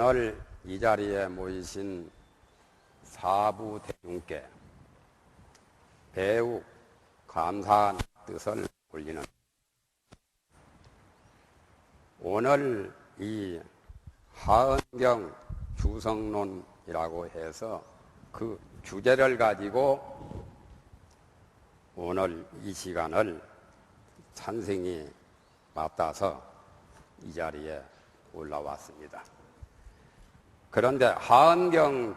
오늘 이 자리에 모이신 사부 대중께 매우 감사한 뜻을 올리는 오늘 이 하은경 주성론이라고 해서 그 주제를 가지고 오늘 이 시간을 찬생이 맞닿아서 이 자리에 올라왔습니다. 그런데 하은경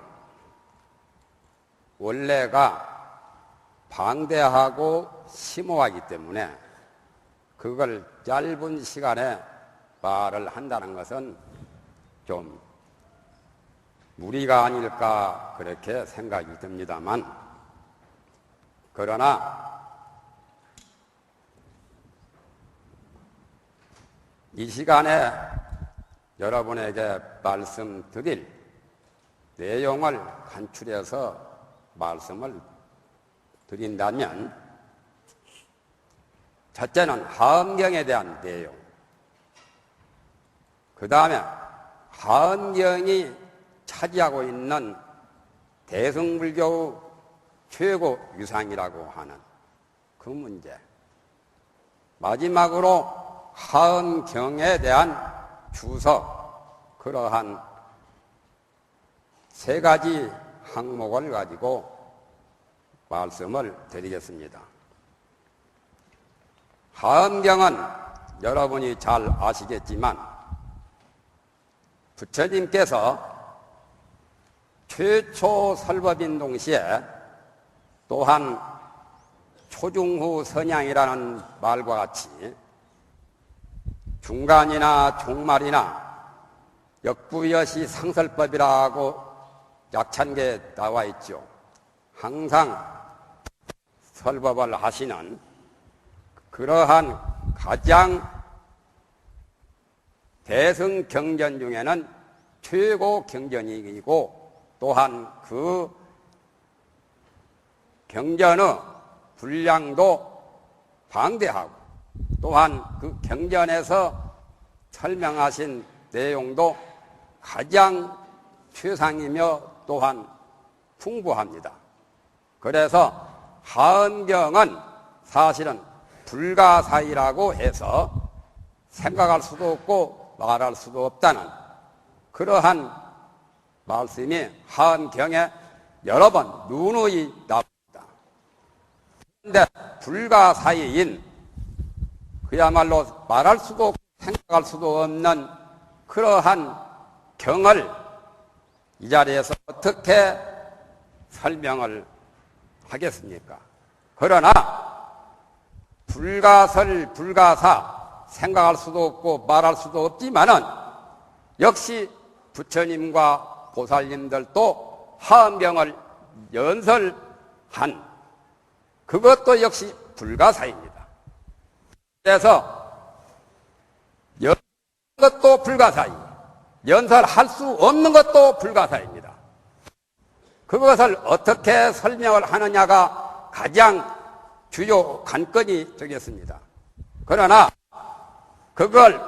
원래가 방대하고 심오하기 때문에 그걸 짧은 시간에 말을 한다는 것은 좀 무리가 아닐까 그렇게 생각이 듭니다만, 그러나 이 시간에 여러분에게 말씀드릴 내용을 간추려서 말씀을 드린다면, 첫째는 하은경에 대한 내용, 그 다음에 하은경이 차지하고 있는 대승불교의 최고 유상이라고 하는 그 문제, 마지막으로 하은경에 대한 주석, 그러한 세 가지 항목을 가지고 말씀을 드리겠습니다. 하은경은 여러분이 잘 아시겠지만 부처님께서 최초 설법인 동시에 또한 초중후 선양이라는 말과 같이 중간이나 종말이나 역부여시 상설법이라고 약찬계에 나와 있죠. 항상 설법을 하시는 그러한 가장 대승 경전 중에는 최고 경전이고, 또한 그 경전의 분량도 방대하고, 또한 그 경전에서 설명하신 내용도 가장 최상이며 또한 풍부합니다. 그래서 하은경은 사실은 불가사의라고 해서 생각할 수도 없고 말할 수도 없다는 그러한 말씀이 하은경에 여러 번 누누이 나옵니다. 그런데 불가사의인, 그야말로 말할 수도 없고 생각할 수도 없는 그러한 경을 이 자리에서 어떻게 설명을 하겠습니까? 그러나 불가설, 불가사, 생각할 수도 없고 말할 수도 없지만은 역시 부처님과 보살님들도 하은경을 연설한 그것도 역시 불가사입니다. 그래서 연설한 것도 불가사이, 연설할 수 없는 것도 불가사입니다. 그것을 어떻게 설명을 하느냐가 가장 주요 관건이 되겠습니다. 그러나 그걸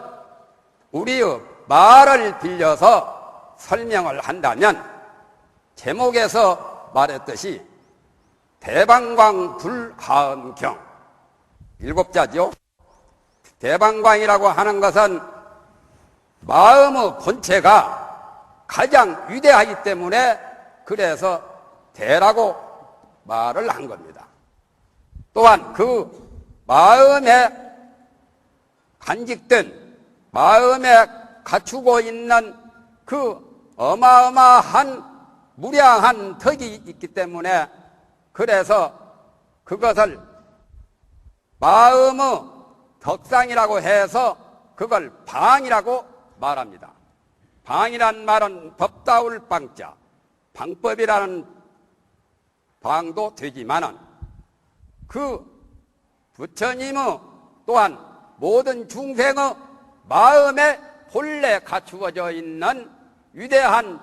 우리의 말을 빌려서 설명을 한다면, 제목에서 말했듯이 대방광 불하은경, 7자죠. 대방광이라고 하는 것은 마음의 본체가 가장 위대하기 때문에 그래서 대라고 말을 한 겁니다. 또한 그 마음에 간직된, 마음에 갖추고 있는 그 어마어마한 무량한 덕이 있기 때문에 그래서 그것을 마음의 덕상이라고 해서 그걸 방이라고 말합니다. 방이란 말은 법다울 방자, 방법이라는 방도 되지만은 그 부처님의 또한 모든 중생의 마음에 본래 갖추어져 있는 위대한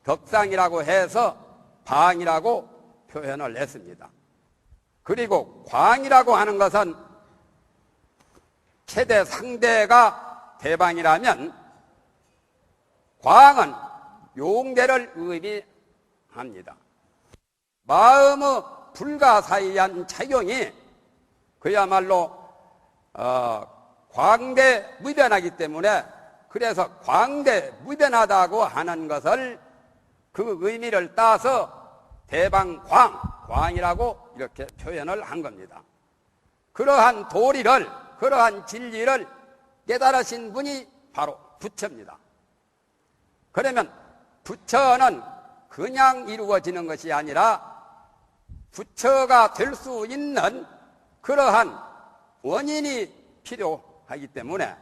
덕상이라고 해서 방이라고 표현을 했습니다. 그리고 광이라고 하는 것은 최대 상대가 대방이라면 광은 용대를 의미합니다. 마음의 불가사의한 작용이 그야말로 광대무변하기 때문에, 그래서 광대무변하다고 하는 것을 그 의미를 따서 대방광이라고 이렇게 표현을 한 겁니다. 그러한 도리를, 그러한 진리를 깨달으신 분이 바로 부처입니다. 그러면 부처는 그냥 이루어지는 것이 아니라 부처가 될 수 있는 그러한 원인이 필요하기 때문에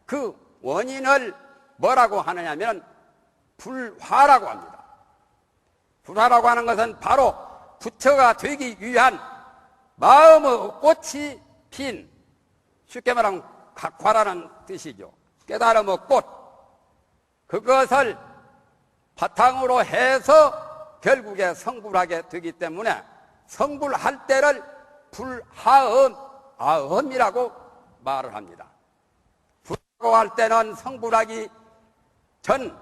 그 원인을 뭐라고 하느냐면 불화라고 합니다. 불화라고 하는 것은 바로 부처가 되기 위한 마음의 꽃이 핀, 쉽게 말하면 각화라는 뜻이죠. 깨달음의 꽃, 그것을 바탕으로 해서 결국에 성불하게 되기 때문에 성불할 때를 불하음, 아음이라고 말을 합니다. 불하고 할 때는 성불하기 전,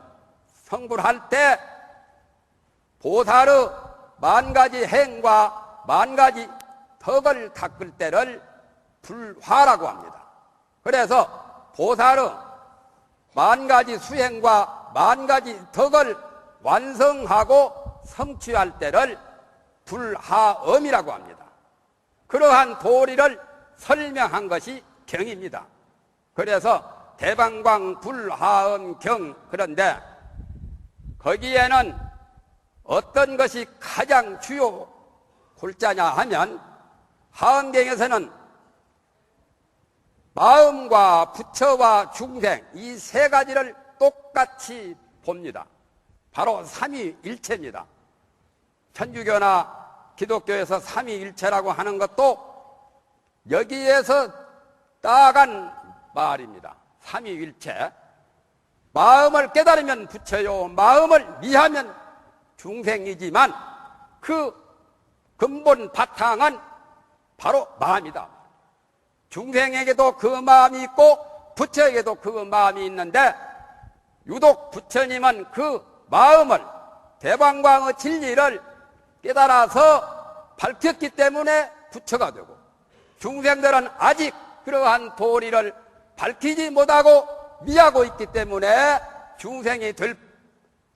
성불할 때 보살의 만가지 행과 만가지 덕을 닦을 때를 불화라고 합니다. 그래서 보살의 만가지 수행과 만가지 덕을 완성하고 성취할 때를 불하음이라고 합니다. 그러한 도리를 설명한 것이 경입니다. 그래서 대방광 불하음 경, 그런데 거기에는 어떤 것이 가장 주요 골자냐 하면 하음경에서는 마음과 부처와 중생 이 세 가지를 똑같이 봅니다. 바로 삼위일체입니다. 천주교나 기독교에서 삼위일체라고 하는 것도 여기에서 따간 말입니다. 삼위일체. 마음을 깨달으면 부처요, 마음을 미하면 중생이지만 그 근본 바탕은 바로 마음이다. 중생에게도 그 마음이 있고 부처에게도 그 마음이 있는데 유독 부처님은 그 마음을, 대방광의 진리를 깨달아서 밝혔기 때문에 부처가 되고, 중생들은 아직 그러한 도리를 밝히지 못하고 미하고 있기 때문에 중생이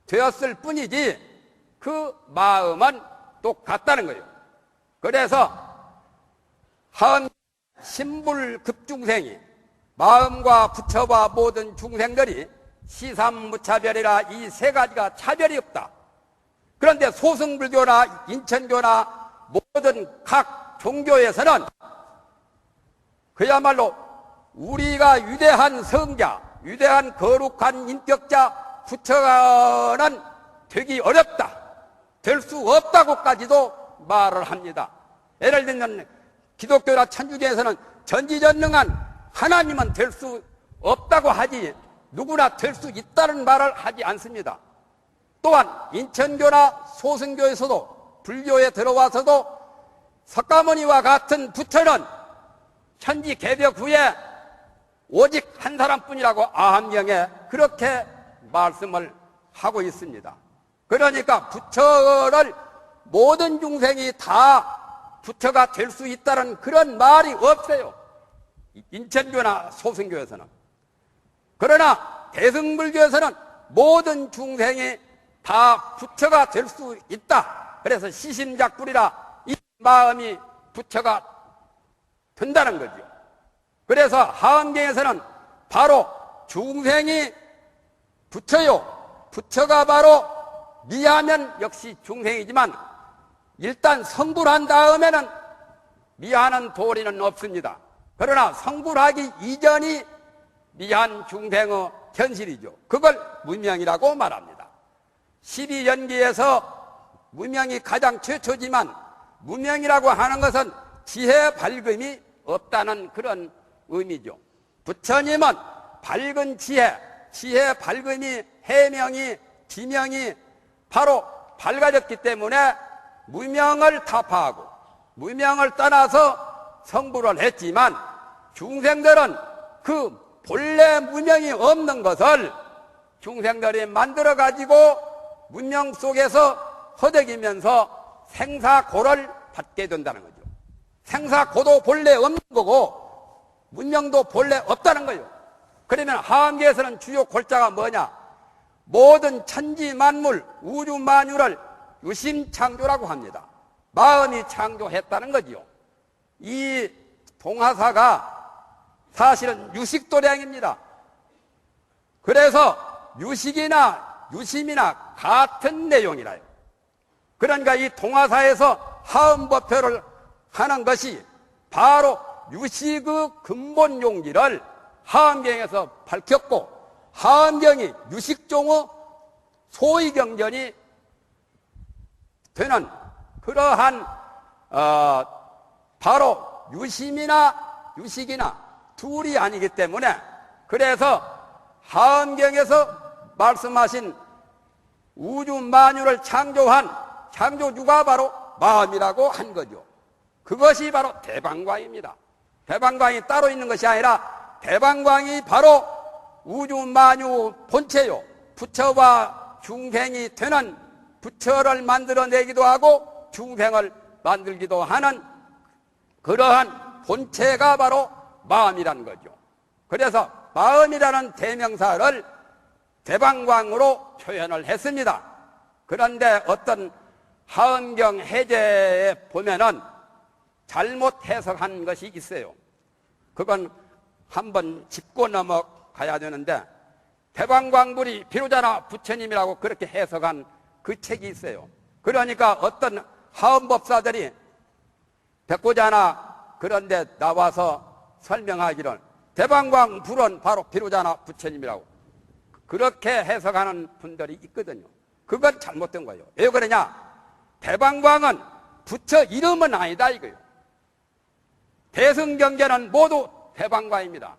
되었을 뿐이지 그 마음은 똑같다는 거예요. 그래서 하은 신불급중생이 마음과 부처와 모든 중생들이 시삼무차별이라 이 세 가지가 차별이 없다. 그런데 소승불교나 인천교나 모든 각 종교에서는 그야말로 우리가 위대한 성자, 위대한 거룩한 인격자 부처는 되기 어렵다, 될 수 없다고까지도 말을 합니다. 예를 들면 기독교나 천주교에서는 전지전능한 하나님은 될 수 없다고 하지 누구나 될 수 있다는 말을 하지 않습니다. 또한 인천교나 소승교에서도 불교에 들어와서도 석가모니와 같은 부처는 천지 개벽 후에 오직 한 사람뿐이라고 아함경에 그렇게 말씀을 하고 있습니다. 그러니까 부처를 모든 중생이 다 부처가 될 수 있다는 그런 말이 없어요. 인천교나 소승교에서는. 그러나 대승불교에서는 모든 중생이 다 부처가 될 수 있다. 그래서 시심작불이라 이 마음이 부처가 된다는 거죠. 그래서 하음경에서는 바로 중생이 부처요, 부처가 바로 미하면 역시 중생이지만 일단 성불한 다음에는 미하는 도리는 없습니다. 그러나 성불하기 이전이 미한 중생의 현실이죠. 그걸 무명이라고 말합니다. 12연기에서 무명이 가장 최초지만 무명이라고 하는 것은 지혜 밝음이 없다는 그런 의미죠. 부처님은 밝은 지혜 밝음이, 해명이, 지명이 바로 밝아졌기 때문에 무명을 타파하고 무명을 떠나서 성불을 했지만 중생들은 그 본래 무명이 없는 것을 중생들이 만들어가지고 문명 속에서 허덕이면서 생사고를 받게 된다는 거죠. 생사고도 본래 없는 거고 문명도 본래 없다는 거예요. 그러면 하엄경에서는 주요 골자가 뭐냐? 모든 천지만물 우주만유를 유심창조라고 합니다. 마음이 창조했다는 거지요. 이 동화사가 사실은 유식도량입니다. 그래서 유식이나 유심이나 같은 내용이라요. 그러니까 이 동화사에서 하음법표를 하는 것이 바로 유식의 근본 용기를 하엄경에서 밝혔고, 하엄경이 유식종의 소위경전이 되는 그러한 바로 유심이나 유식이나 둘이 아니기 때문에, 그래서 하엄경에서 말씀하신 우주 만유를 창조한 창조주가 바로 마음이라고 한 거죠. 그것이 바로 대방광입니다. 대방광이 따로 있는 것이 아니라 대방광이 바로 우주 만유 본체요, 부처와 중생이 되는, 부처를 만들어내기도 하고 중생을 만들기도 하는 그러한 본체가 바로 마음이라는 거죠. 그래서 마음이라는 대명사를 대방광으로 표현을 했습니다. 그런데 어떤 하엄경 해제에 보면은 잘못 해석한 것이 있어요. 그건 한번 짚고 넘어가야 되는데, 대방광불이 비로자나 부처님이라고 그렇게 해석한 그 책이 있어요. 그러니까 어떤 하엄법사들이 백고자나 그런 데 나와서 설명하기를 대방광불은 바로 비로자나 부처님이라고 그렇게 해석하는 분들이 있거든요. 그건 잘못된 거예요. 왜 그러냐? 대방광은 부처 이름은 아니다 이거예요. 대승경전은 모두 대방광입니다.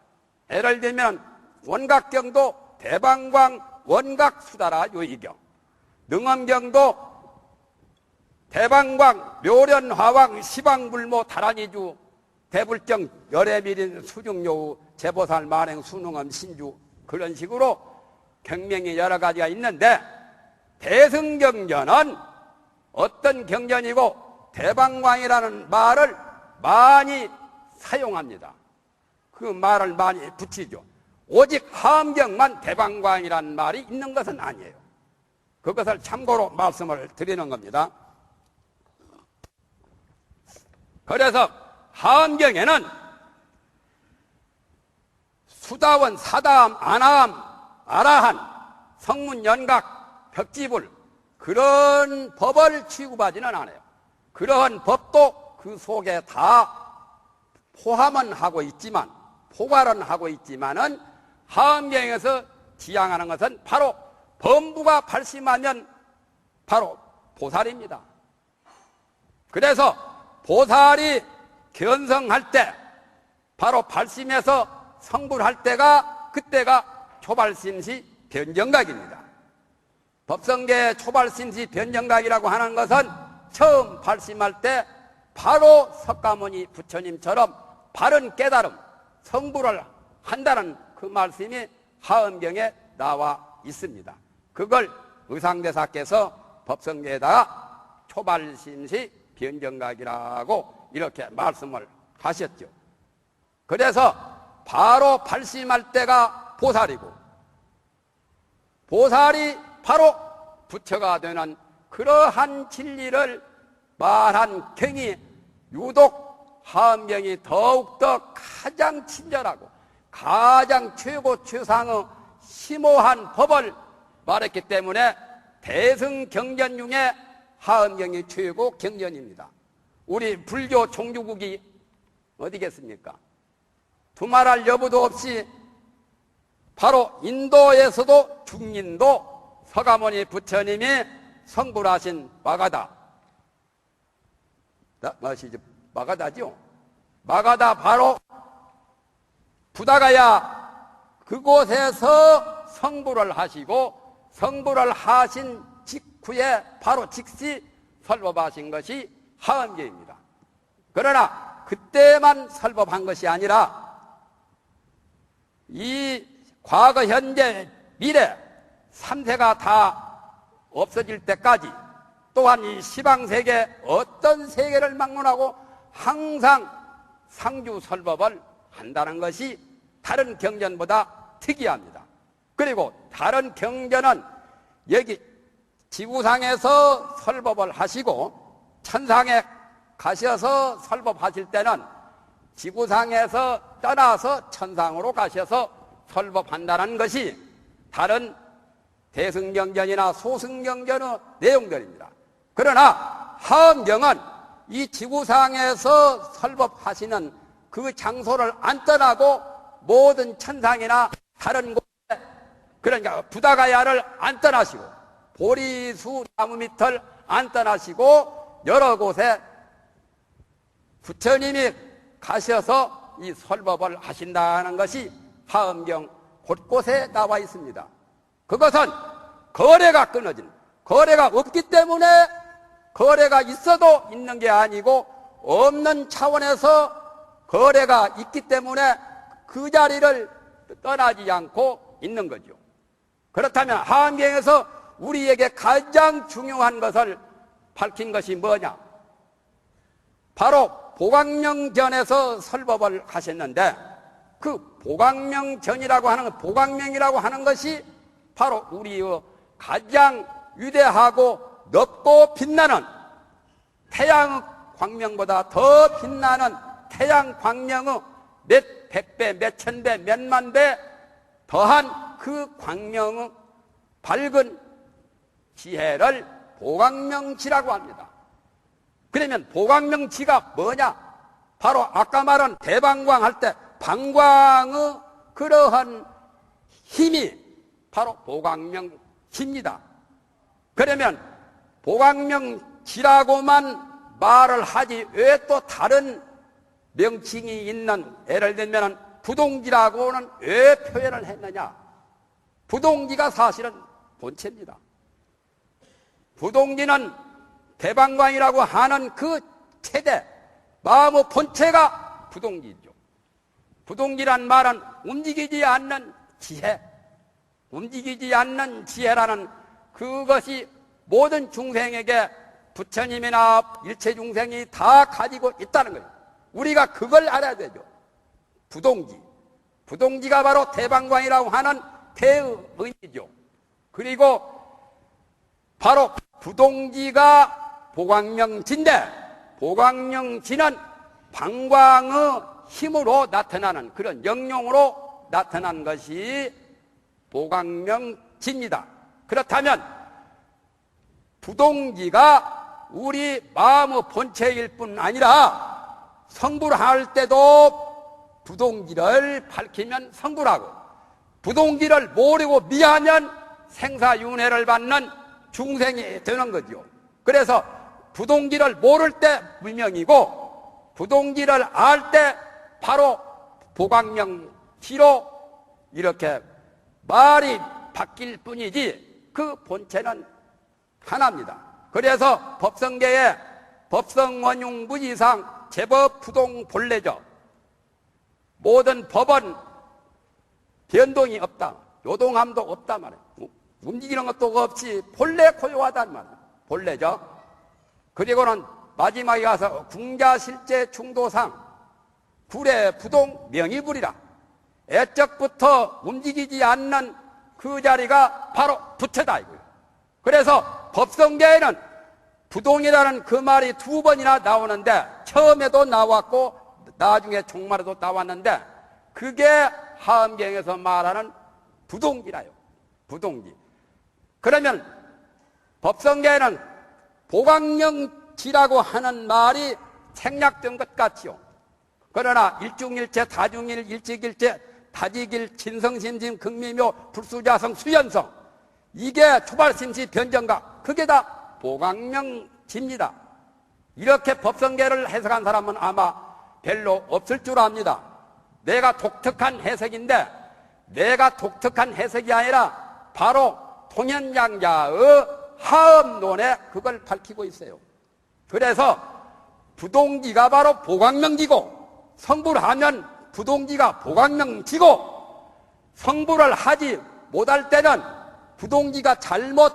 예를 들면 원각경도 대방광 원각수다라 요이경, 능엄경도 대방광 묘련화왕 시방불모 다란이주 대불정 열애밀인 수중요우 제보살 만행 수능엄 신주, 그런 식으로 경명이 여러 가지가 있는데, 대승경전은 어떤 경전이고 대방광이라는 말을 많이 사용합니다. 그 말을 많이 붙이죠. 오직 하엄경만 대방광이라는 말이 있는 것은 아니에요. 그것을 참고로 말씀을 드리는 겁니다. 그래서 하엄경에는 수다원, 사다함, 아나함, 아라한, 성문연각, 벽지불, 그런 법을 취급하지는 않아요. 그러한 법도 그 속에 다 포함은 하고 있지만, 포괄은 하고 있지만은 하엄경에서 지향하는 것은 바로 범부가 발심하면 바로 보살입니다. 그래서 보살이 견성할 때, 바로 발심해서 성불할 때가, 그때가 초발심시 변정각입니다. 법성계 초발심시 변정각이라고 하는 것은 처음 발심할 때 바로 석가모니 부처님처럼 바른 깨달음, 성불을 한다는 그 말씀이 하엄경에 나와 있습니다. 그걸 의상대사께서 법성계에다가 초발심시 변정각이라고 이렇게 말씀을 하셨죠. 그래서 바로 발심할 때가 보살이고, 보살이 바로 부처가 되는 그러한 진리를 말한 경이 유독 하엄경이 더욱더 가장 친절하고 가장 최고 최상의 심오한 법을 말했기 때문에 대승경전 중에 하엄경이 최고 경전입니다. 우리 불교 종주국이 어디겠습니까? 두말할 여부도 없이 바로 인도에서도 중인도 서가모니 부처님이 성불하신 마가다, 마가다죠. 마가다 바로 부다가야 그곳에서 성불을 하시고, 성불을 하신 직후에 바로 즉시 설법하신 것이 하엄경입니다. 그러나 그때만 설법한 것이 아니라 이 과거, 현재, 미래 3세가 다 없어질 때까지 또한 이 시방세계 어떤 세계를 막론하고 항상 상주설법을 한다는 것이 다른 경전보다 특이합니다. 그리고 다른 경전은 여기 지구상에서 설법을 하시고 천상에 가셔서 설법하실 때는 지구상에서 떠나서 천상으로 가셔서 설법한다는 것이 다른 대승경전이나 소승경전의 내용들입니다. 그러나 하엄경은 이 지구상에서 설법하시는 그 장소를 안 떠나고 모든 천상이나 다른 곳에, 그러니까 부다가야를 안 떠나시고 보리수 나무 밑을 안 떠나시고 여러 곳에 부처님이 가셔서 이 설법을 하신다는 것이 하엄경 곳곳에 나와 있습니다. 그것은 거래가 끊어진, 거래가 없기 때문에 거래가 있어도 있는 게 아니고 없는 차원에서 거래가 있기 때문에 그 자리를 떠나지 않고 있는 거죠. 그렇다면 하엄경에서 우리에게 가장 중요한 것을 밝힌 것이 뭐냐? 바로 보광명전에서 설법을 하셨는데 그 보광명전이라고 하는 것, 보광명이라고 하는 것이 바로 우리의 가장 위대하고 높고 빛나는 태양의 광명보다 더 빛나는 태양 광명의 몇 백배, 몇 천배, 몇만 배 더한 그 광명의 밝은 지혜를 보광명지라고 합니다. 그러면 보광명지가 뭐냐? 바로 아까 말한 대방광 할 때 방광의 그러한 힘이 바로 보광명지입니다. 그러면 보광명지라고만 말을 하지 왜 또 다른 명칭이 있는, 예를 들면 부동지라고는 왜 표현을 했느냐? 부동지가 사실은 본체입니다. 부동지는 대방광이라고 하는 그 체대, 마음의 본체가 부동지죠. 부동지란 말은 움직이지 않는 지혜, 움직이지 않는 지혜라는 그것이 모든 중생에게 부처님이나 일체 중생이 다 가지고 있다는 거예요. 우리가 그걸 알아야 되죠. 부동지. 부동지가 바로 대방광이라고 하는 태의 의미죠. 그리고 바로 부동지가 보광명지인데 보광명지는 방광의 힘으로 나타나는 그런 영용으로 나타난 것이 보광명지입니다. 그렇다면 부동지가 우리 마음의 본체일 뿐 아니라 성불 할 때도 부동지를 밝히면 성불하고 부동지를 모르고 미하면 생사윤회를 받는 중생이 되는 거죠. 그래서 부동지를 모를 때 무명이고 부동지를 알 때 바로 보광명지로 이렇게 말이 바뀔 뿐이지 그 본체는 하나입니다. 그래서 법성계에 법성원흉부지상 제법 부동 본래죠. 모든 법은 변동이 없다. 요동함도 없다 말이에요. 움직이는 것도 없이 본래 고요하단 말이에요. 본래죠. 그리고는 마지막에 가서 궁자실제 충도상 불의 부동 명의불이라 애적부터 움직이지 않는 그 자리가 바로 부처다 이거예요. 그래서 법성계에는 부동이라는 그 말이 두 번이나 나오는데 처음에도 나왔고 나중에 종말에도 나왔는데 그게 하엄경에서 말하는 부동지라요. 부동지. 그러면 법성계에는 보광명지라고 하는 말이 생략된 것 같지요. 그러나 일중일체, 다중일, 일직일체, 다직일, 진성심심, 극미묘, 불수자성, 수연성 이게 초발심시 변정각 그게 다 보광명지입니다. 이렇게 법성계를 해석한 사람은 아마 별로 없을 줄 압니다. 내가 독특한 해석인데 내가 독특한 해석이 아니라 바로 통현장자의 하엄론에 그걸 밝히고 있어요. 그래서 부동지가 바로 보광명지고 성불하면 부동지가 보광명지고 성불을 하지 못할 때는 부동지가 잘못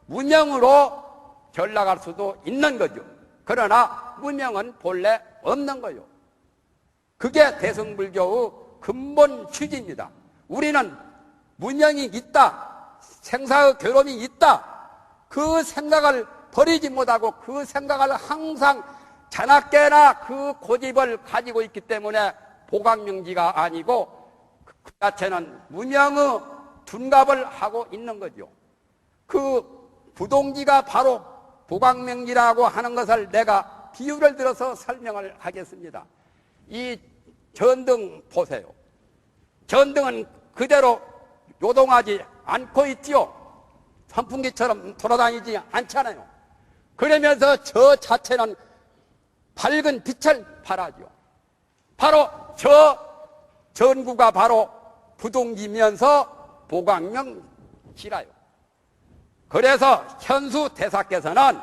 무명으로 전락할 수도 있는 거죠. 그러나 무명은 본래 없는 거예요. 그게 대승불교의 근본 취지입니다. 우리는 무명이 있다, 생사의 괴로움이 있다, 그 생각을 버리지 못하고 그 생각을 항상 자나깨나 그 고집을 가지고 있기 때문에 보각명지가 아니고 그 자체는 무명의 둔갑을 하고 있는 거죠. 그 부동지가 바로 보각명지라고 하는 것을 내가 비유를 들어서 설명을 하겠습니다. 이 전등 보세요. 전등은 그대로 요동하지 않고 있지요. 선풍기처럼 돌아다니지 않잖아요. 그러면서 저 자체는 밝은 빛을 발하죠. 바로 저 전구가 바로 부동지면서 보각명지라요. 그래서 현수 대사께서는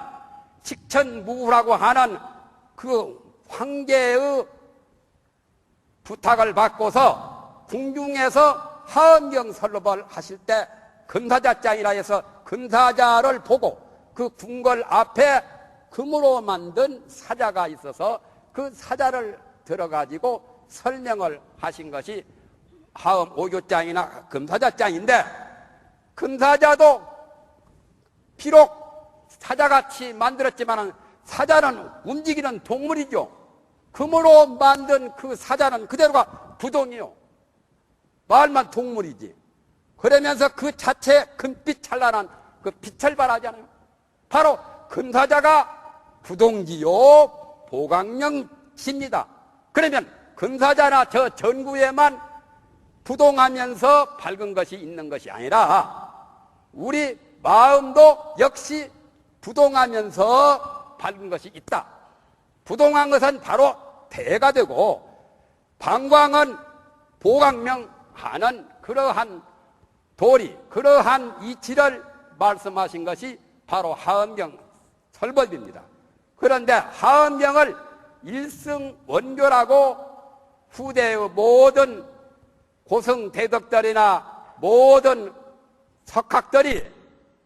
식천무후라고 하는 그 황제의 부탁을 받고서 궁중에서 하엄경 설법을 하실 때 금사자장이라 해서 금사자를 보고 그 궁궐 앞에 금으로 만든 사자가 있어서 그 사자를 들어가지고 설명을 하신 것이 하엄 오교장이나 금사자장인데, 금사자도 비록 사자같이 만들었지만 사자는 움직이는 동물이죠. 금으로 만든 그 사자는 그대로가 부동이요. 말만 동물이지. 그러면서 그 자체에 금빛 찬란한 그 빛을 발하잖아요. 바로 금사자가 부동지요 보각명지입니다. 그러면 금사자나 저 전구에만 부동하면서 밝은 것이 있는 것이 아니라 우리 마음도 역시 부동하면서 밝은 것이 있다. 부동한 것은 바로 대가 되고 방광은 보각명하는 그러한 도리, 그러한 이치를 말씀하신 것이 바로 하엄경 설법입니다. 그런데 하엄경을 일승원교라고 후대의 모든 고승대덕들이나 모든 석학들이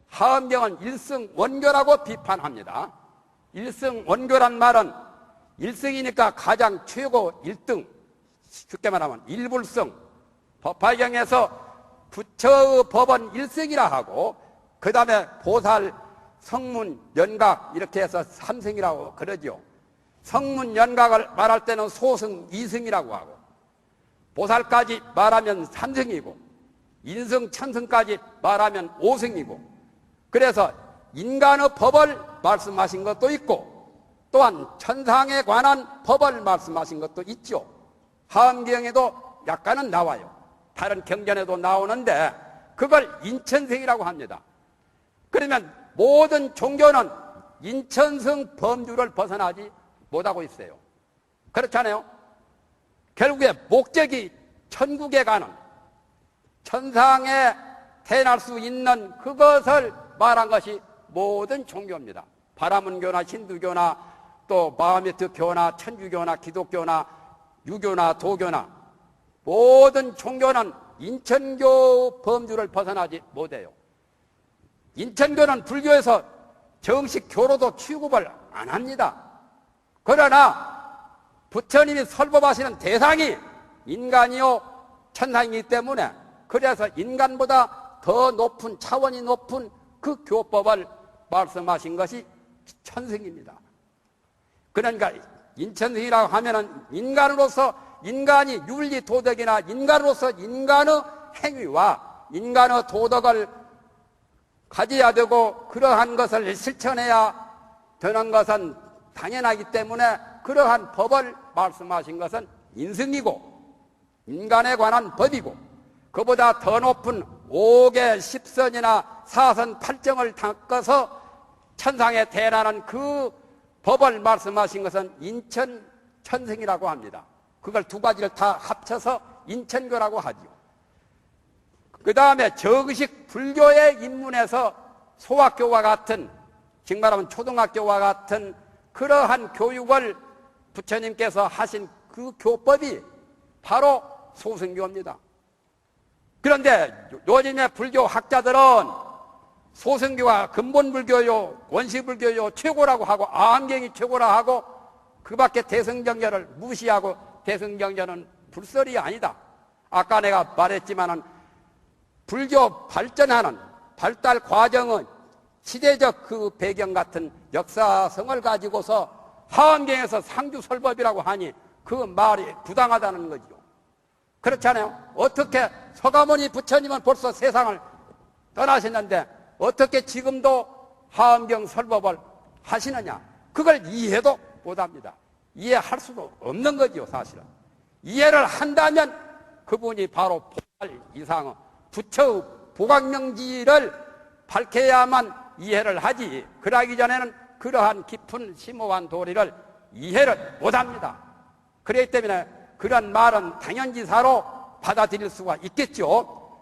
하엄경은 일승원교라고 비판합니다. 일승원교란 말은 일승이니까 가장 최고 1등, 쉽게 말하면 일불승, 법화경에서 부처의 법은 일승이라 하고 그 다음에 보살, 성문, 연각 이렇게 해서 3승이라고 그러죠. 성문, 연각을 말할 때는 소승, 2승이라고 하고 보살까지 말하면 3승이고 인승, 천승까지 말하면 5승이고 그래서 인간의 법을 말씀하신 것도 있고 또한 천상에 관한 법을 말씀하신 것도 있죠. 하엄경에도 약간은 나와요. 다른 경전에도 나오는데 그걸 인천승이라고 합니다. 그러면 모든 종교는 인천승 범주를 벗어나지 못하고 있어요. 그렇잖아요. 결국에 목적이 천국에 가는 천상에 태어날 수 있는 그것을 말한 것이 모든 종교입니다. 바라문교나 힌두교나 또 마호메트 교나 천주교나 기독교나 유교나 도교나 모든 종교는 인천교 범주를 벗어나지 못해요. 인천교는 불교에서 정식 교로도 취급을 안 합니다. 그러나 부처님이 설법하시는 대상이 인간이요 천상이기 때문에 그래서 인간보다 더 높은 차원이 높은 그 교법을 말씀하신 것이 천승입니다. 그러니까 인천승이라고 하면은 인간으로서 인간이 윤리 도덕이나 인간으로서 인간의 행위와 인간의 도덕을 가져야 되고 그러한 것을 실천해야 되는 것은 당연하기 때문에 그러한 법을 말씀하신 것은 인승이고 인간에 관한 법이고 그보다 더 높은 5개 10선이나 4선 8정을 닦아서 천상에 태어나는 그 법을 말씀하신 것은 인천천승이라고 합니다. 그걸 두 가지를 다 합쳐서 인천교라고 하죠. 그 다음에 정식 불교의 입문에서 소학교와 같은, 즉 말하면 초등학교와 같은 그러한 교육을 부처님께서 하신 그 교법이 바로 소승교입니다. 그런데 요즘의 불교 학자들은 소승교가 근본불교요, 원시불교요 최고라고 하고 암경이 최고라 하고 그 밖에 대승정전을 무시하고 대승정전은 불설이 아니다. 아까 내가 말했지만은 불교 발전하는 발달 과정은 시대적 그 배경 같은 역사성을 가지고서 하암경에서 상주설법이라고 하니 그 말이 부당하다는 거죠. 그렇잖아요. 어떻게 서가모니 부처님은 벌써 세상을 떠나셨는데 어떻게 지금도 하암경 설법을 하시느냐? 그걸 이해도 못합니다. 이해할 수도 없는 거죠, 사실은. 이해를 한다면 그분이 바로 보살 이상의 부처의 보각명지를 밝혀야만 이해를 하지, 그러기 전에는 그러한 깊은 심오한 도리를 이해를 못합니다. 그렇기 때문에 그런 말은 당연지사로 받아들일 수가 있겠죠.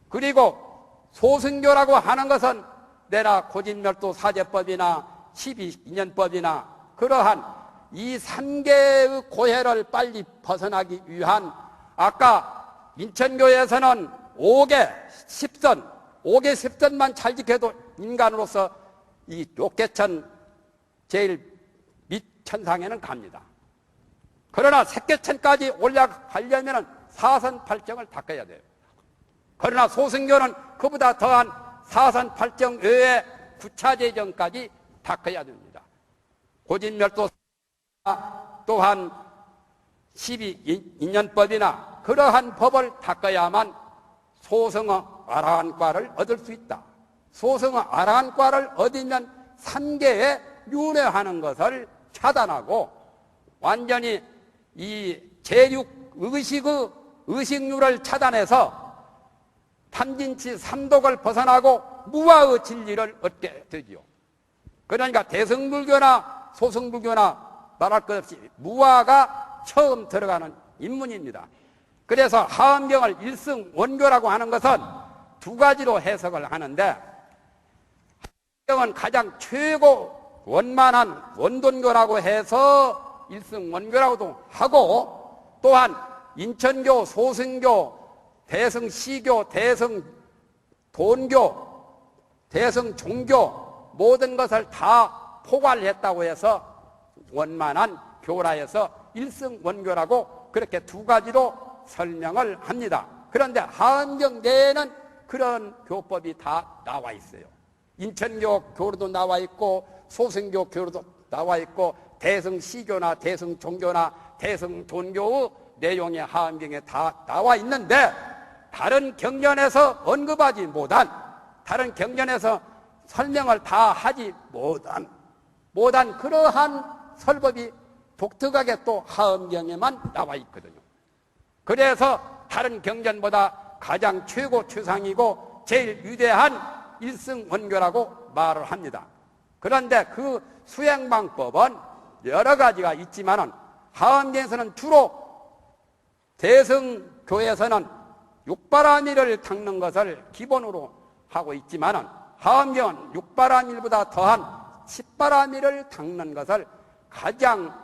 그리고 소승교라고 하는 것은 내나 고진멸도 사제법이나 12인연법이나 그러한 이 3개의 고해를 빨리 벗어나기 위한, 아까 인천교에서는 5개 10선, 5개 10선만 잘 지켜도 인간으로서 이 욕계천 제일 밑 천상에는 갑니다. 그러나 색계천까지 올라가려면 4선 8정을 닦아야 돼요. 그러나 소승교는 그보다 더한 4선 8정 외에 구차재정까지 닦아야 됩니다. 고진멸도 또한 12인연법이나 그러한 법을 닦아야만 소승의 아라한과를 얻을 수 있다. 소승의 아라한과를 얻으면 3계에 윤회하는 것을 차단하고 완전히 이 제6 의식의 의식률을 차단해서 탐진치 삼독을 벗어나고 무아의 진리를 얻게 되지요. 그러니까 대승불교나 소승불교나 말할 것 없이 무아가 처음 들어가는 입문입니다. 그래서 하암경을 일승원교라고 하는 것은 두 가지로 해석을 하는데, 하암경은 가장 최고 원만한 원돈교라고 해서 일승원교라고도 하고, 또한 인천교, 소승교, 대승시교, 대승돈교, 대승종교 모든 것을 다 포괄했다고 해서 원만한 교라에서 일승원교라고 그렇게 두 가지로 설명을 합니다. 그런데 하암경 내에는 그런 교법이 다 나와 있어요. 인천교 교로도 나와 있고 소승교 교로도 나와 있고 대승시교나 대승종교나 대승돈교의 내용이 하암경에 다 나와 있는데, 다른 경전에서 언급하지 못한, 다른 경전에서 설명을 다 하지 못한 그러한 설법이 독특하게 또 하암경에만 나와 있거든요. 그래서 다른 경전보다 가장 최고 최상이고 제일 위대한 일승원교라고 말을 합니다. 그런데 그 수행 방법은 여러 가지가 있지만은 하암경에서는 주로 대승교에서는 육바라밀을 닦는 것을 기본으로 하고 있지만은 하암경은 육바라밀보다 더한 10바라밀을 닦는 것을 가장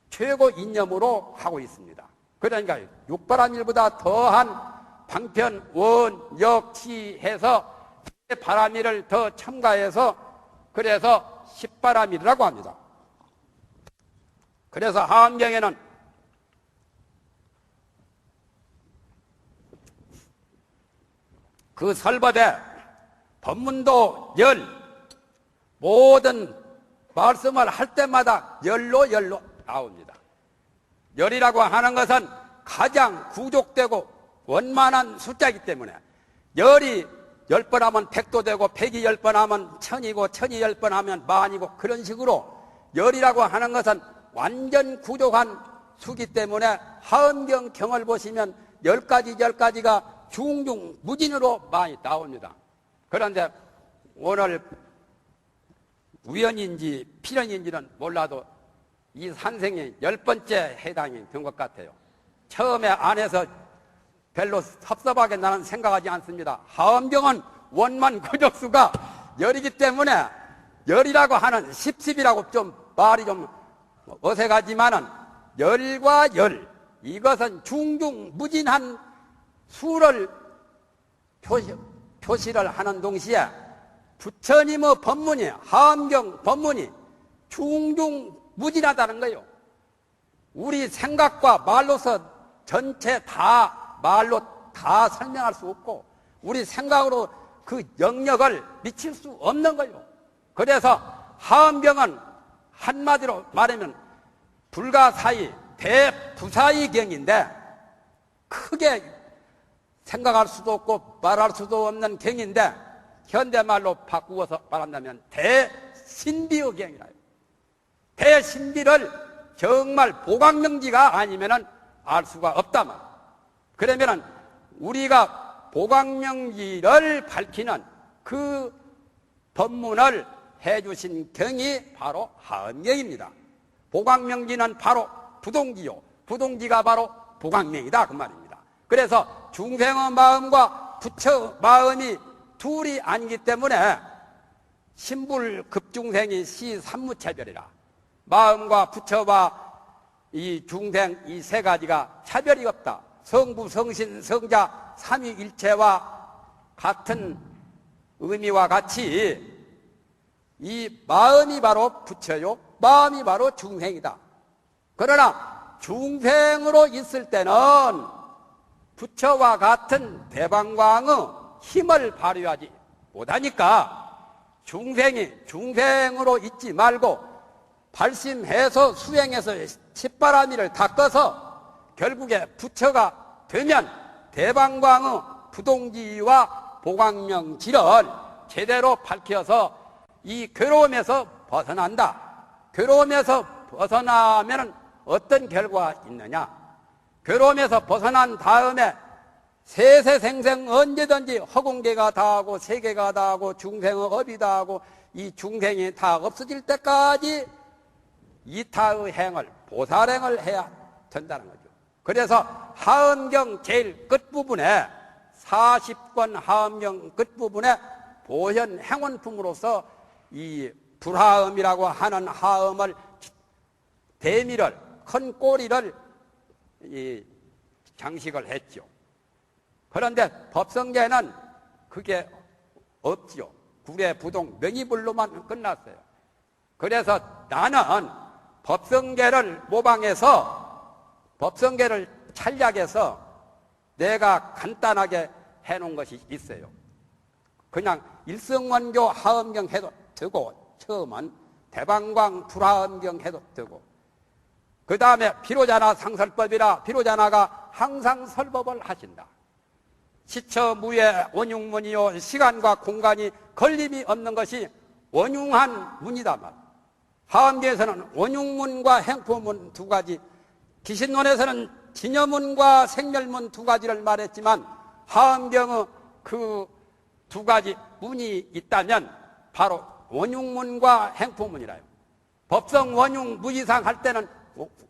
최고 이념으로 하고 있습니다. 그러니까 육바라밀보다 더한 방편, 원, 역, 치 해서 바라밀을 더 첨가해서 그래서 10바라밀이라고 합니다. 그래서 하암경에는 그 설법에 법문도 모든 말씀을 할 때마다 열로 나옵니다. 열이라고 하는 것은 가장 구족되고 원만한 숫자이기 때문에 열이 10번 하면 100도 되고 100이 10번 하면 1000이고 1000이 10번 하면 만이고 그런 식으로 열이라고 하는 것은 완전 구족한 수기 때문에 하암경 경을 보시면 10가지가 중중 무진으로 많이 나옵니다. 그런데 오늘 우연인지 필연인지는 몰라도 이 산생이 10번째 해당이 된 것 같아요. 처음에 안에서 별로 섭섭하게 나는 생각하지 않습니다. 하암경은 원만 구족수가 열이기 때문에 열이라고 하는 십십이라고 좀 말이 좀 어색하지만은 열과 열, 이것은 중중무진한 수를 표시를 하는 동시에 부처님의 법문이, 하엄경 법문이 중중무진하다는 거예요. 우리 생각과 말로서 전체 다 말로 다 설명할 수 없고 우리 생각으로 그 영역을 미칠 수 없는 거예요. 그래서 하엄경은 한마디로 말하면 불가사의 대부사의경인데 크게 생각할 수도 없고 말할 수도 없는 경인데 현대말로 바꾸어서 말한다면 대신비의 경이라요. 대신비를 정말 보광명지가 아니면 알 수가 없다만 그러면 우리가 보광명지를 밝히는 그 법문을 해주신 경이 바로 하엄경입니다. 보광명지는 바로 부동지요. 부동지가 바로 보광명이다 그 말입니다. 그래서 중생의 마음과 부처 마음이 둘이 아니기 때문에 신불급중생이 시삼무차별이라 마음과 부처와 이 중생 이 세 가지가 차별이 없다. 성부, 성신, 성자 삼위일체와 같은 의미와 같이 이 마음이 바로 부처요 마음이 바로 중생이다. 그러나 중생으로 있을 때는 부처와 같은 대방광의 힘을 발휘하지 못하니까 중생이 중생으로 있지 말고 발심해서 수행해서 십바라미를 닦아서 결국에 부처가 되면 대방광의 부동지와 보광명지를 제대로 밝혀서 이 괴로움에서 벗어난다. 괴로움에서 벗어나면 어떤 결과가 있느냐? 괴로움에서 벗어난 다음에 세세생생 언제든지 허공계가 다하고 세계가 다하고 중생의 업이 다하고 이 중생이 다 없어질 때까지 이타의 행을 보살행을 해야 된다는 거죠. 그래서 하엄경 제일 끝부분에 40권 하엄경 끝부분에 보현 행원품으로서 이 불하음이라고 하는 하음을 대미를 큰 꼬리를 장식을 했죠. 그런데 법성계는 그게 없지요. 구례 부동 명의불로만 끝났어요. 그래서 나는 법성계를 모방해서 법성계를 찬략해서 내가 간단하게 해놓은 것이 있어요. 그냥 일성원교 하엄경 해도 되고 처음은 대방광 불하엄경 해도 되고 그 다음에 비로자나 상설법이라 비로자나가 항상 설법을 하신다. 시처무예 원흉문이요 시간과 공간이 걸림이 없는 것이 원흉한 문이다 말. 하엄경에서는 원흉문과 행포문 두 가지, 기신론에서는 진여문과 생멸문 두 가지를 말했지만 하엄경의 그 두 가지 문이 있다면 바로 원흉문과 행포문이라요. 법성 원흉 무이상 할 때는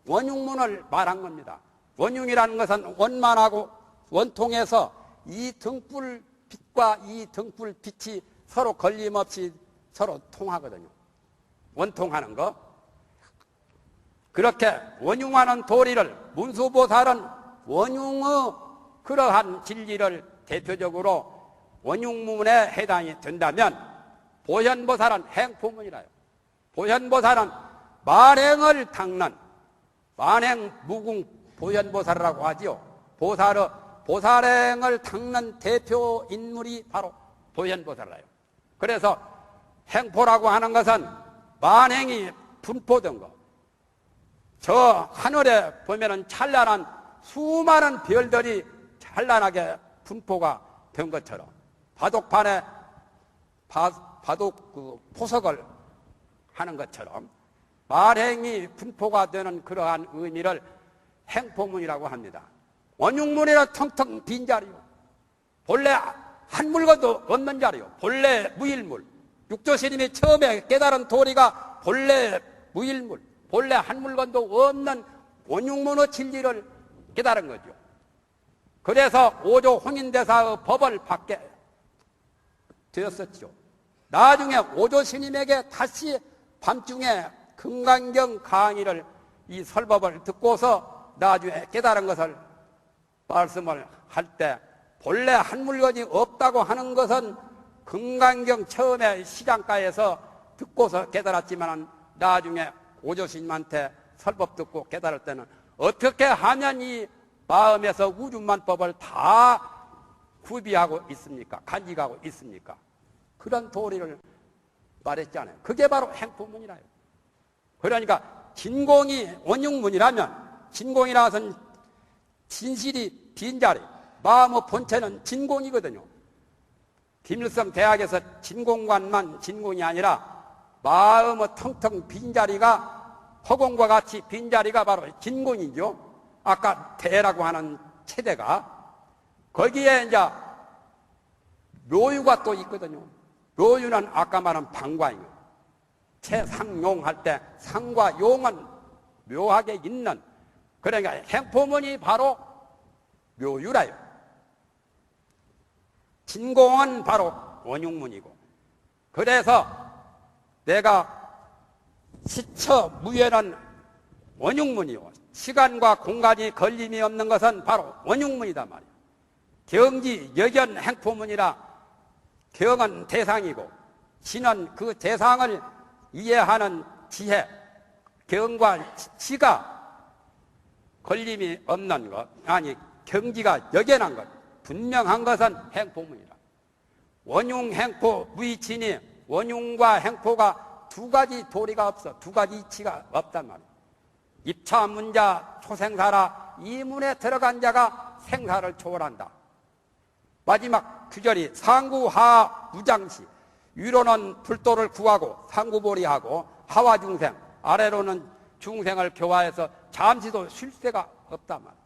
원흉문을 말한 겁니다. 원흉이라는 것은 원만하고 원통해서 이 등불빛과 이 등불빛이 서로 걸림없이 서로 통하거든요. 원통하는 거. 그렇게 원흉하는 도리를 문수보살은 원흉의 그러한 진리를 대표적으로 원흉문에 해당이 된다면 보현보살은 행포문이라요. 보현보살은 만행을 닦는 만행 무궁 보현보살이라고 하지요. 보살행을 닦는 대표 인물이 바로 보현보살이라요. 그래서 행포라고 하는 것은 만행이 분포된 거. 저 하늘에 보면은 찬란한 수많은 별들이 찬란하게 분포가 된 것처럼 바둑판에 바둑 그 포석을 하는 것처럼 만행이 분포가 되는 그러한 의미를 행포문이라고 합니다. 원흉문이라 텅텅 빈 자리요. 본래 한 물건도 없는 자리요. 본래 무일물. 육조스님이 처음에 깨달은 도리가 본래 무일물, 본래 한 물건도 없는 원흉문의 진리를 깨달은 거죠. 그래서 오조 홍인대사의 법을 받게 되었었죠. 나중에 오조 스님에게 다시 밤중에 금강경 강의를 이 설법을 듣고서 나중에 깨달은 것을 말씀을 할 때 본래 한 물건이 없다고 하는 것은 금강경 처음에 시장가에서 듣고서 깨달았지만 나중에 오조스님한테 설법 듣고 깨달을 때는 어떻게 하면 이 마음에서 우주만법을 다 구비하고 있습니까? 간직하고 있습니까? 그런 도리를 말했잖아요. 그게 바로 행포문이라요. 그러니까 진공이 원흉문이라면, 진공이라는 것은 진실이 빈자리, 마음의 본체는 진공이거든요. 김일성 대학에서 진공관만 진공이 아니라 마음의 텅텅 빈자리가, 허공과 같이 빈자리가 바로 진공이죠. 아까 대라고 하는 체대가 거기에 이제 묘유가 또 있거든요. 묘유는 아까 말한 방광이요. 채상용할 때 상과 용은 묘하게 있는, 그러니까 행포문이 바로 묘유라요. 진공은 바로 원흉문이고, 그래서 내가 시처무예는 원흉문이요. 시간과 공간이 걸림이 없는 것은 바로 원흉문이다 말이에요. 경지, 여견, 행포문이라 경은 대상이고 지는 그 대상을 이해하는 지혜, 경과 지가 걸림이 없는 것, 아니 경지가 여견한 것, 분명한 것은 행포문이라. 원흉, 행포, 무이치니 원흉과 행포가 두 가지 도리가 없어. 두 가지 이치가 없단 말이에요. 입차문자 초생사라, 이 문에 들어간 자가 생사를 초월한다. 마지막 규절이 상구하 무장시, 위로는 불도를 구하고 상구보리하고 하와 중생, 아래로는 중생을 교화해서 잠시도 쉴 새가 없단 말이에요.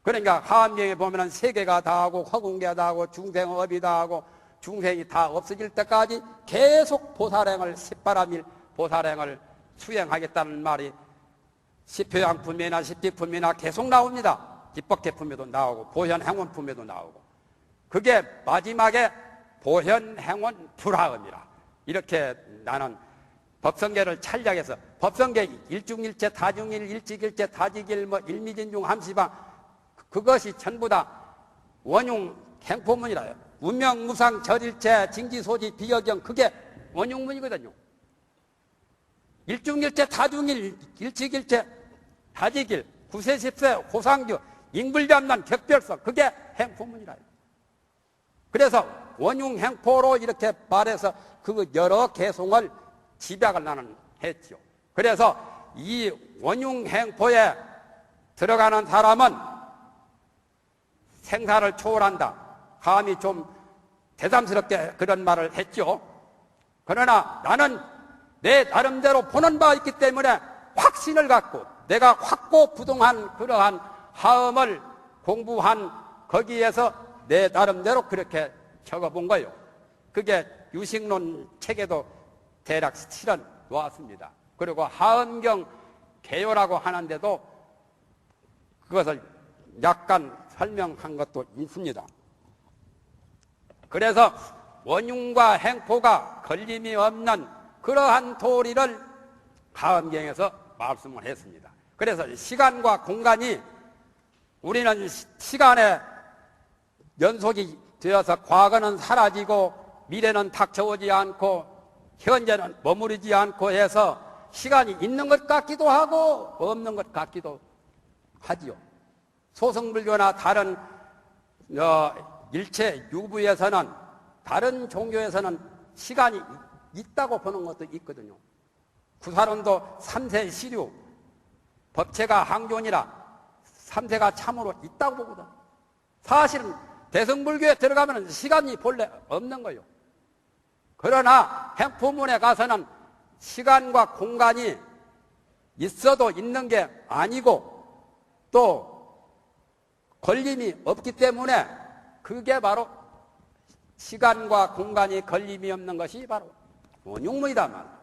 그러니까 하암경에 보면은 세계가 다 하고 허공계가 다 하고 중생업이 다 하고 중생이 다 없어질 때까지 계속 보살행을, 십바라밀 보살행을 수행하겠다는 말이 십효양품이나 십지품이나 계속 나옵니다. 집법계품에도 나오고 보현행원품에도 나오고, 그게 마지막에 보현행원 불화음이라. 이렇게 나는 법성계를 찬양해서, 법성계 일중일체, 다중일, 일직일체, 다직일, 일미진중, 함시방, 그것이 전부 다 원흉 행포문이라요. 운명, 무상, 절일체, 징지소지, 비여경, 그게 원흉문이거든요. 일중일체, 다중일, 일직일체, 다직일, 구세십세, 호상규, 인불변난, 격별성, 그게 행포문이라요. 그래서 원흉 행포로 이렇게 말해서 그 여러 개송을 집약을 나는 했죠. 그래서 이 원흉 행포에 들어가는 사람은 생사를 초월한다. 감히 좀 대담스럽게 그런 말을 했죠. 그러나 나는 내 나름대로 보는 바가 있기 때문에 확신을 갖고 내가 확고부동한 그러한 하음을 공부한 거기에서 내 나름대로 그렇게 적어본 거예요. 그게 유식론 책에도 대략 실어 놓았습니다. 그리고 하음경 개요라고 하는데도 그것을 약간 설명한 것도 있습니다. 그래서 원흉과 행포가 걸림이 없는 그러한 도리를 하음경에서 말씀을 했습니다. 그래서 시간과 공간이, 우리는 시간에 연속이 되어서 과거는 사라지고 미래는 닥쳐오지 않고 현재는 머무르지 않고 해서 시간이 있는 것 같기도 하고 없는 것 같기도 하지요. 소승불교나 다른 일체 유부에서는, 다른 종교에서는 시간이 있다고 보는 것도 있거든요. 구사론도 3세 시류, 법체가 항존이라 3세가 참으로 있다고 보거든. 사실은 대승불교에 들어가면 시간이 본래 없는 거예요. 그러나 행포문에 가서는 시간과 공간이 있어도 있는 게 아니고 또 걸림이 없기 때문에 그게 바로 시간과 공간이 걸림이 없는 것이 바로 원흉문이다 말이에요.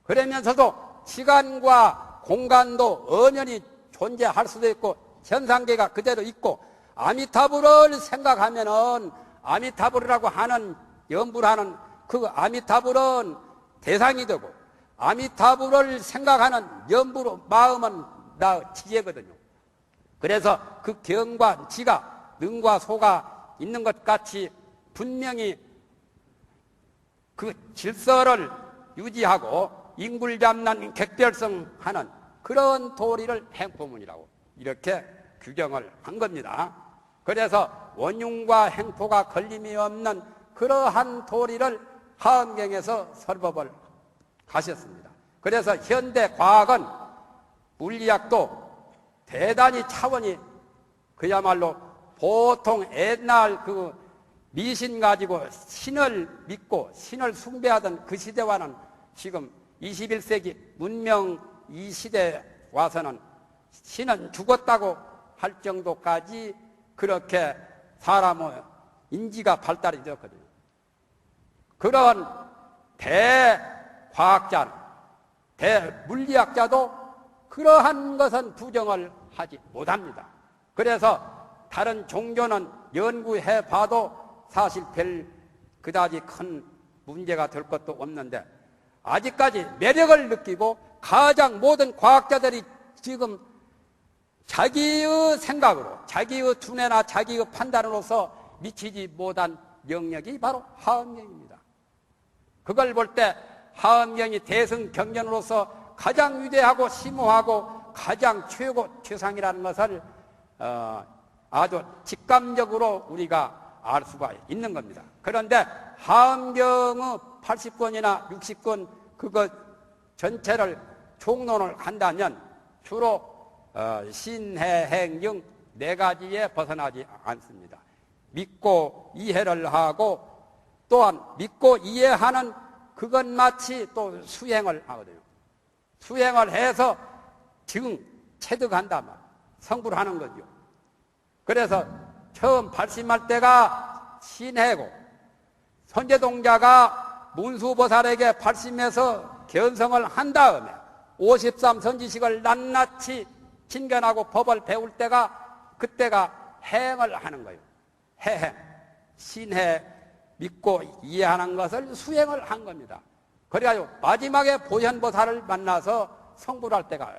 그러면서도 시간과 공간도 엄연히 존재할 수도 있고 현상계가 그대로 있고, 아미타불을 생각하면은 아미타불이라고 하는 연불하는 그 아미타불은 대상이 되고, 아미타불을 생각하는 연불의 마음은 나 지혜거든요. 그래서 그 경과 지가 능과 소가 있는 것 같이 분명히 그 질서를 유지하고 인굴 잡는 객별성하는 그런 도리를 행포문이라고 이렇게 규정을 한 겁니다. 그래서 원흉과 행포가 걸림이 없는 그러한 도리를 하엄경에서 설법을 하셨습니다. 그래서 현대 과학은 물리학도 대단히 차원이 그야말로 보통 옛날 그 미신 가지고 신을 믿고 신을 숭배하던 그 시대와는 지금 21세기 문명 이 시대에 와서는 신은 죽었다고 할 정도까지 그렇게 사람의 인지가 발달이 되었거든요. 그런 대과학자, 대물리학자도 그러한 것은 부정을 하지 못합니다. 그래서 다른 종교는 연구해 봐도 사실 별 그다지 큰 문제가 될 것도 없는데 아직까지 매력을 느끼고 가장 모든 과학자들이 지금 자기의 생각으로 자기의 두뇌나 자기의 판단으로서 미치지 못한 영역이 바로 하엄경입니다. 그걸 볼 때 하엄경이 대승경전으로서 가장 위대하고 심오하고 가장 최고 최상이라는 것을 아주 직감적으로 우리가 알 수가 있는 겁니다. 그런데 하엄경의 80권이나 60권 그것 전체를 총론을 한다면 주로 신해행정 4가지에 벗어나지 않습니다. 믿고 이해를 하고 또한 믿고 이해하는 그것 마치 또 수행을 하거든요. 수행을 해서 체득한다면 성불을 하는 거죠. 그래서 처음 발심할 때가 신해고 선제동자가 문수보살에게 발심해서 견성을 한 다음에 53선지식을 낱낱이 진견하고 법을 배울 때가 그때가 행을 하는 거예요. 해행, 신해, 믿고 이해하는 것을 수행을 한 겁니다. 그래가지고 마지막에 보현보살을 만나서 성불할 때가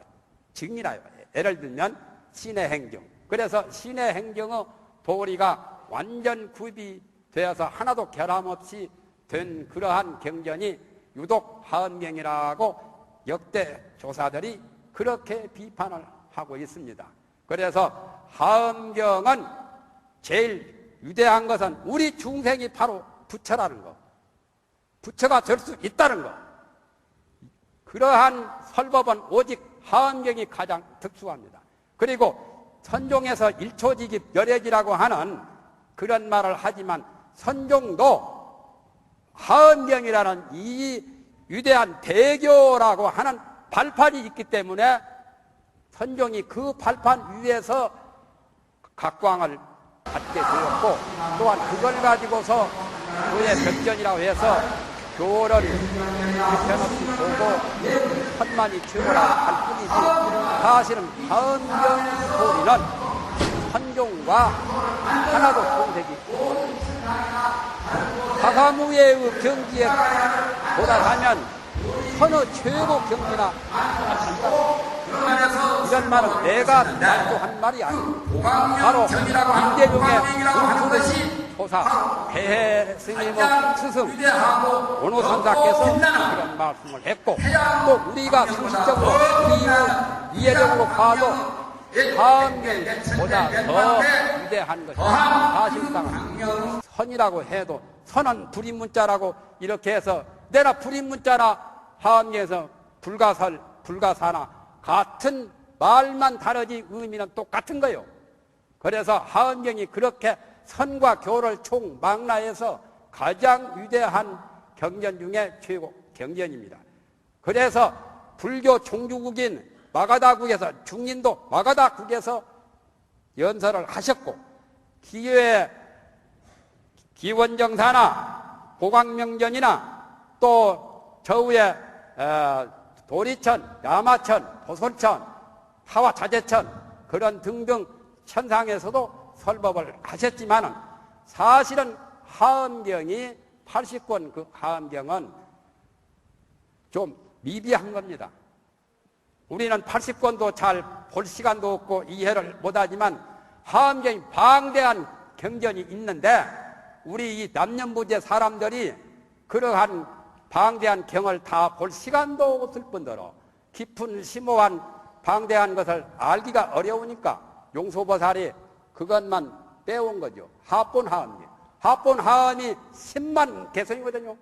증이라요. 예를 들면 신의 행정. 그래서 신의 행정의 도리가 완전 구비되어서 하나도 결함 없이 된 그러한 경전이 유독 하엄경이라고 역대 조사들이 그렇게 비판을 하고 있습니다. 그래서 하엄경은 제일 위대한 것은 우리 중생이 바로 부처라는 것, 부처가 될 수 있다는 것. 그러한 설법은 오직 하엄경이 가장 특수합니다. 그리고 선종에서 일초직입 열애지라고 하는 그런 말을 하지만 선종도 하엄경이라는 이 위대한 대교라고 하는 발판이 있기 때문에 선종이 그 발판 위에서 각광을 받게 되었고 또한 그걸 가지고서 그의 벽전이라고 해서 교를 형편없이 보고 천만이 최고라 할 뿐이지 사실은 하엄경 소리는 선종과 하나도 공색이 없습니다. 사사무예의 경지에 돌아가면 선의 최고 경지나 이런 말은 내가 만족한 말이 아니고 바로 임대중의 문수르시 조사 대해 스님의 스승 원호선사께서 그런 말씀을 했고 또 우리가 상식적으로 우리의 이해적으로 봐도 하엄경보다 더 위대한 것이 사실상 선이라고 해도 선은 불임문자라고 이렇게 해서 내가 불임문자나 하엄경에서 불가설, 불가사나 같은 말만 다르지 의미는 똑같은 거예요. 그래서 하엄경이 그렇게 선과 교를 총망라해서 가장 위대한 경전 중에 최고 경전입니다. 그래서 불교 종주국인 마가다국에서 중인도 마가다국에서 연설을 하셨고 기회에 기원정사나 보광명전이나 또 저우의 도리천, 야마천, 보솔천, 하와자재천 그런 등등 천상에서도 설법을 하셨지만은 사실은 하엄경이 80권 그 하엄경은 좀 미비한 겁니다. 우리는 80권도 잘 볼 시간도 없고 이해를 못하지만 하엄경이 방대한 경전이 있는데 우리 이 남녀부재 사람들이 그러한 방대한 경을 다 볼 시간도 없을 뿐더러 깊은 심오한 방대한 것을 알기가 어려우니까 용소보살이 그것만 빼온 거죠. 하본하음이. 하본하음이 10만 개성이거든요.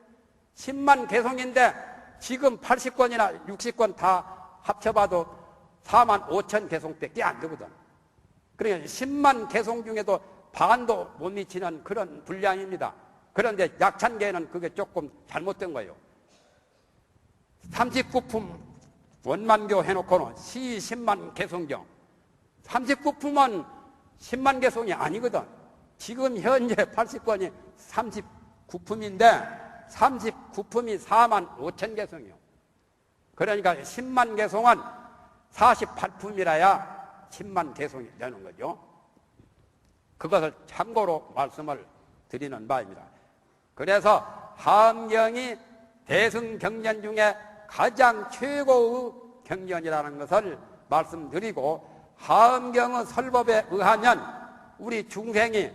10만 개성인데 지금 80권이나 60권 다 합쳐봐도 4만 5천 개성밖에 안 되거든. 그러니까 10만 개성 중에도 반도 못 미치는 그런 분량입니다. 그런데 약찬계는 그게 조금 잘못된 거예요. 39품 원만교 해놓고는 시 10만 개성경. 39품은 10만 개성이 아니거든. 지금 현재 80권이 39품인데 39품이 4만 5천 개성이요. 그러니까 10만 개성은 48품이라야 10만 개성이 되는 거죠. 그것을 참고로 말씀을 드리는 바입니다. 그래서 하엄경이 대승경전 중에 가장 최고의 경전이라는 것을 말씀드리고, 하엄경의 설법에 의하면 우리 중생이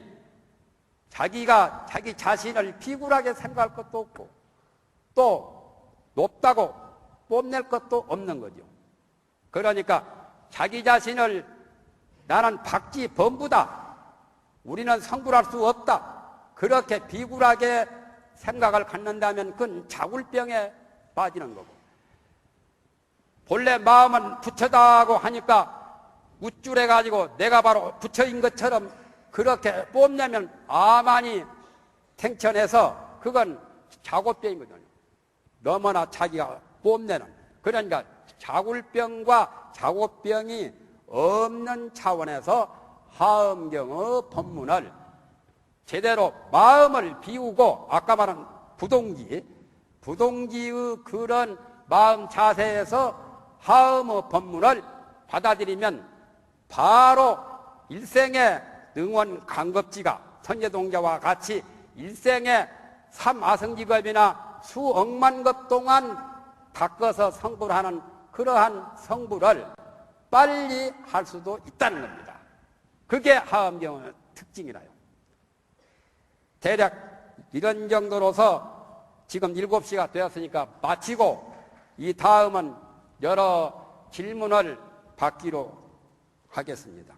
자기가 자기 자신을 비굴하게 생각할 것도 없고 또 높다고 뽐낼 것도 없는 거죠. 그러니까 자기 자신을 나는 박쥐 범부다, 우리는 성불할 수 없다, 그렇게 비굴하게 생각을 갖는다면 그건 자굴병에 빠지는 거고, 본래 마음은 부처다고 하니까 우쭐해가지고 내가 바로 부처인 것처럼 그렇게 뽐내면 아만이 탱천해서 그건 자고병이거든요. 너무나 자기가 뽐내는. 그러니까 자굴병과 자고병이 없는 차원에서 하엄경의 법문을 제대로 마음을 비우고, 아까 말한 부동기의 그런 마음 자세에서 하엄의 법문을 받아들이면 바로 일생의 능원 강급지가 선제동자와 같이 일생의 삼아성직업이나 수억만 것 동안 닦아서 성불하는 그러한 성불을 빨리 할 수도 있다는 겁니다. 그게 하엄경의 특징이라요. 대략 이런 정도로서 지금 7시가 되었으니까 마치고 이 다음은 여러 질문을 받기로 하겠습니다.